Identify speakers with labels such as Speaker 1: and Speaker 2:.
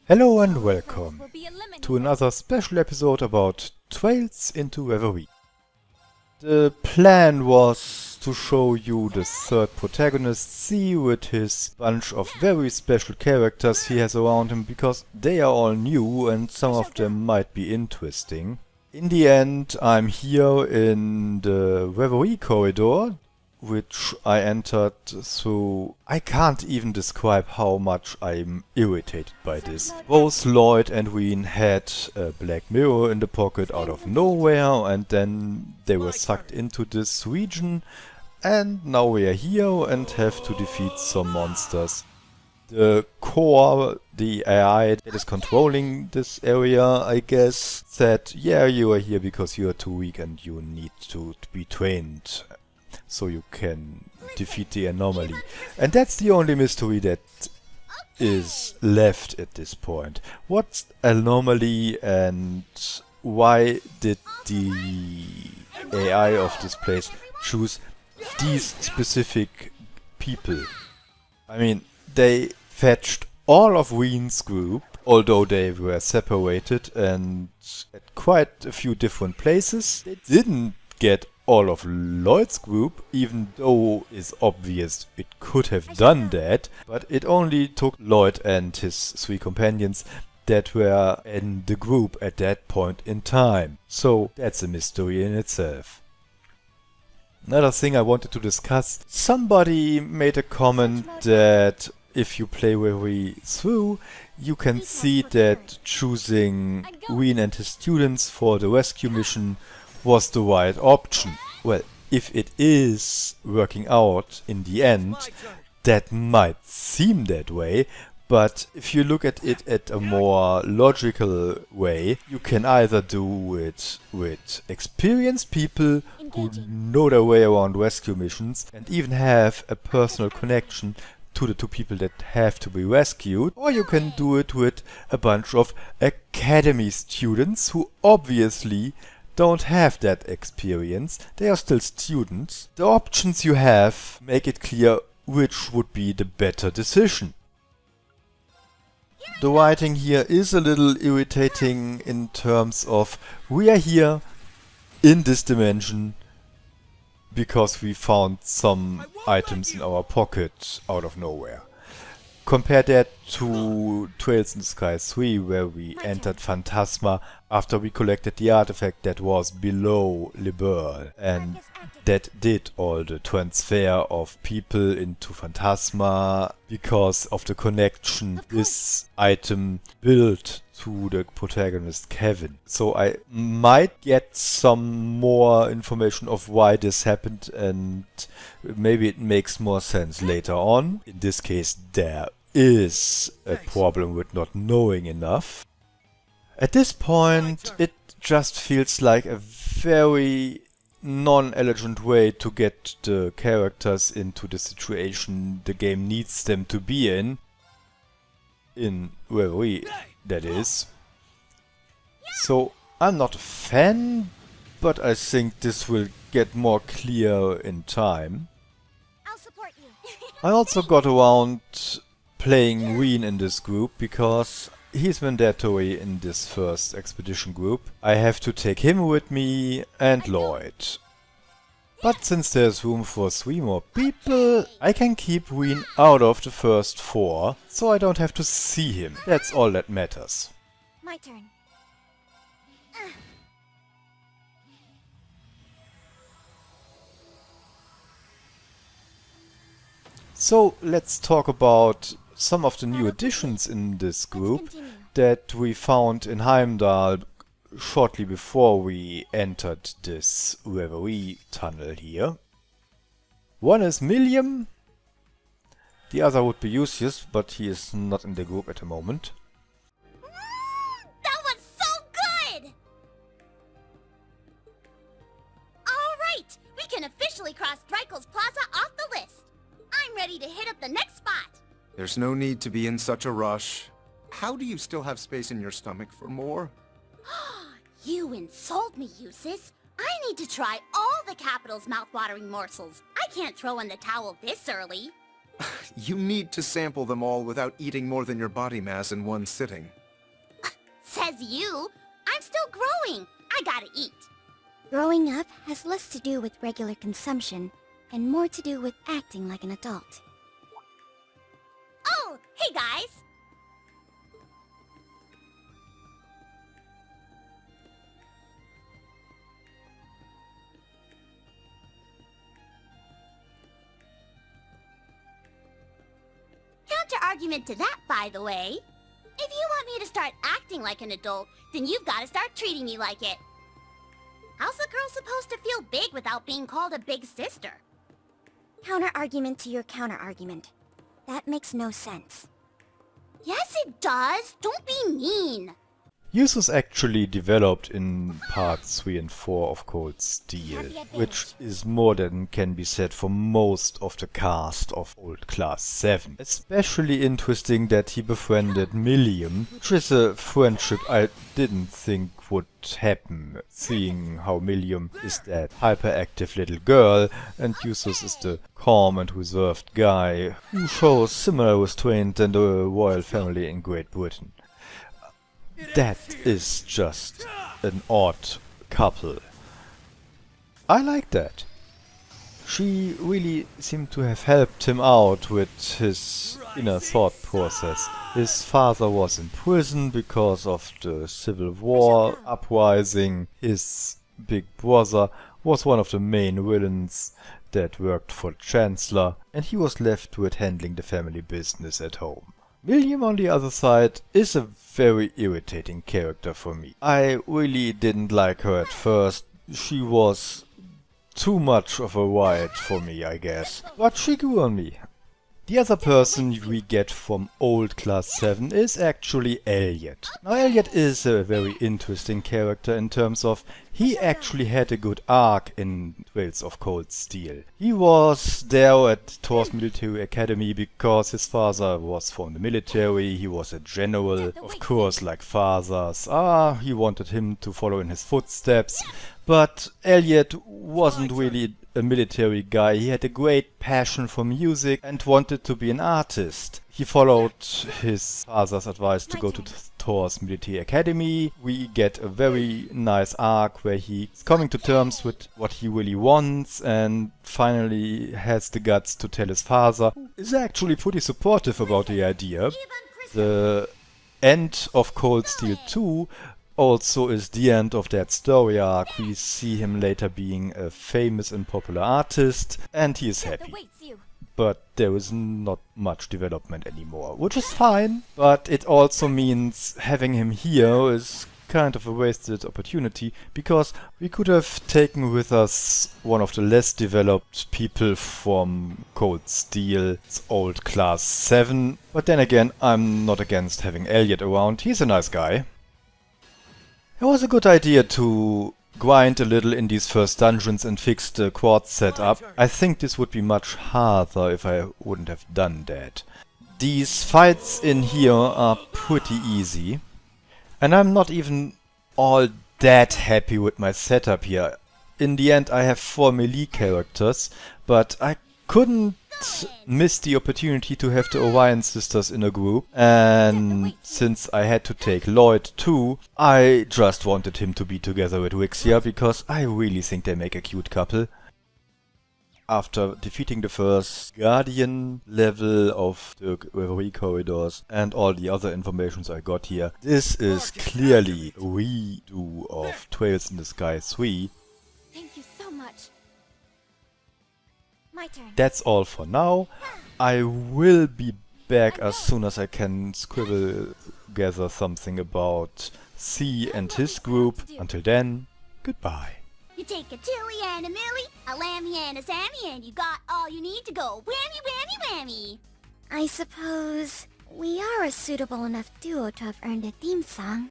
Speaker 1: Hello and welcome to another special episode about Trails into Reverie. The plan was to show you the third protagonist, C, with his bunch of very special characters he has around him, because they are all new and some of them might be interesting. In the end, I'm here in the Reverie corridor, which I entered through. I can't even describe how much I'm irritated by this. Both Lloyd and Ween had a black mirror in the pocket out of nowhere, and then they were sucked into this region, and now we are here and have to defeat some monsters. The core, the AI that is controlling this area, I guess, said, yeah, you are here because you are too weak and you need to be trained so you can defeat the anomaly. And that's the only mystery that is left at this point. What's anomaly and why did the AI of this place choose these specific people? I mean, they fetched all of Ween's group, although they were separated and at quite a few different places. They didn't get all of Lloyd's group, even though it's obvious it could have done that, but it only took Lloyd and his three companions that were in the group at that point in time. So that's a mystery in itself. Another thing I wanted to discuss, somebody made a comment that if you play Reverie through, you can see that choosing Ween and his students for the rescue mission was the right option. Well, if it is working out in the end, that might seem that way, but if you look at it at a more logical way, you can either do it with experienced people who know their way around rescue missions and even have a personal connection to the two people that have to be rescued, or you can do it with a bunch of academy students who obviously don't have that experience. They are still students. The options you have make it clear which would be the better decision. The writing here is a little irritating in terms of we are here in this dimension because we found some items in our pocket out of nowhere. Compare that to Trails in the Sky 3, where we entered Phantasma after we collected the artifact that was below Liberl, and that did all the transfer of people into Phantasma because of the connection this item built to the protagonist Kevin. So I might get some more information of why this happened, and maybe it makes more sense later on. In this case, there is a problem with not knowing enough. At this point, it just feels like a very non-elegant way to get the characters into the situation the game needs them to be in Reverie, that is. So I'm not a fan, but I think this will get more clear in time.
Speaker 2: I'll support you.
Speaker 1: I also got around playing Ween in this group because he's mandatory in this first expedition group. I have to take him with me and Lloyd. But since there's room for 3 more people, I can keep Ween out of the first 4, so I don't have to see him. That's all that matters.
Speaker 2: My turn.
Speaker 1: So let's talk about some of the new additions in this group that we found in Heimdall shortly before we entered this Reverie tunnel here. One is Milliam, the other would be Lucius, but he is not in the group at the moment.
Speaker 2: That was so good! Alright, we can officially cross Dreikel's Plaza off the list. I'm ready to hit up the next spot.
Speaker 3: There's no need to be in such a rush. How do you still have space in your stomach for more?
Speaker 2: You insult me, Eustace. I need to try all the capital's mouth-watering morsels. I can't throw in the towel this early.
Speaker 3: You need to sample them all without eating more than your body mass in one sitting.
Speaker 2: Says you. I'm still growing. I gotta eat.
Speaker 4: Growing up has less to do with regular consumption and more to do with acting like an adult.
Speaker 2: Oh, hey guys. Counter-argument to that, by the way. If you want me to start acting like an adult, then you've got to start treating me like it. How's a girl supposed to feel big without being called a big sister?
Speaker 4: Counter-argument to your counter-argument. That makes no sense.
Speaker 2: Yes, it does. Don't be mean.
Speaker 1: Use was actually developed in parts 3 and 4 of Cold Steel, which is more than can be said for most of the cast of Old Class 7. Especially interesting that he befriended Millium, which is a friendship I didn't think would happen, seeing how Millium is that hyperactive little girl and Yusus is the calm and reserved guy who shows similar restraint than the royal family in Great Britain. That is just an odd couple. I like that. She really seemed to have helped him out with his inner thought process. His father was in prison because of the Civil War uprising. His big brother was one of the main villains that worked for the Chancellor, and he was left with handling the family business at home. Millium, on the other side, is a very irritating character for me. I really didn't like her at first. She was too much of a riot for me, I guess. But she grew on me. The other person we get from Old Class 7 is actually Elliot. Now Elliot is a very interesting character in terms of he actually had a good arc in Trails of Cold Steel. He was there at Thor's Military Academy because his father was from the military, he was a general, of course like fathers. He wanted him to follow in his footsteps. But Elliot wasn't really a military guy. He had a great passion for music and wanted to be an artist. He followed his father's advice to go to Thor's Military Academy. We get a very nice arc where he's coming to terms with what he really wants and finally has the guts to tell his father, who is actually pretty supportive about the idea. The end of Cold Steel 2 also is the end of that story arc. We see him later being a famous and popular artist, and he is happy. But there is not much development anymore, which is fine, but it also means having him here is kind of a wasted opportunity, because we could have taken with us one of the less developed people from Cold Steel's Old Class 7, but then again, I'm not against having Elliot around. He's a nice guy. It was a good idea to grind a little in these first dungeons and fix the quad setup. I think this would be much harder if I wouldn't have done that. These fights in here are pretty easy. And I'm not even all that happy with my setup here. In the end I have 4 melee characters, but I couldn't miss the opportunity to have the Orion sisters in a group, and since I had to take Lloyd too, I just wanted him to be together with Rixia because I really think they make a cute couple. After defeating the first Guardian level of the Reverie corridors and all the other informations I got here, this is clearly a redo of Trails in the Sky 3.
Speaker 4: Thank you so much. My turn.
Speaker 1: That's all for now. I will be back as soon as I can scribble together something about C and his group. Until then, goodbye.
Speaker 2: You take a Tilly and a Millie, a Lammy and a Sammy, and you got all you need to go whammy, whammy, whammy.
Speaker 4: I suppose we are a suitable enough duo to have earned a theme song.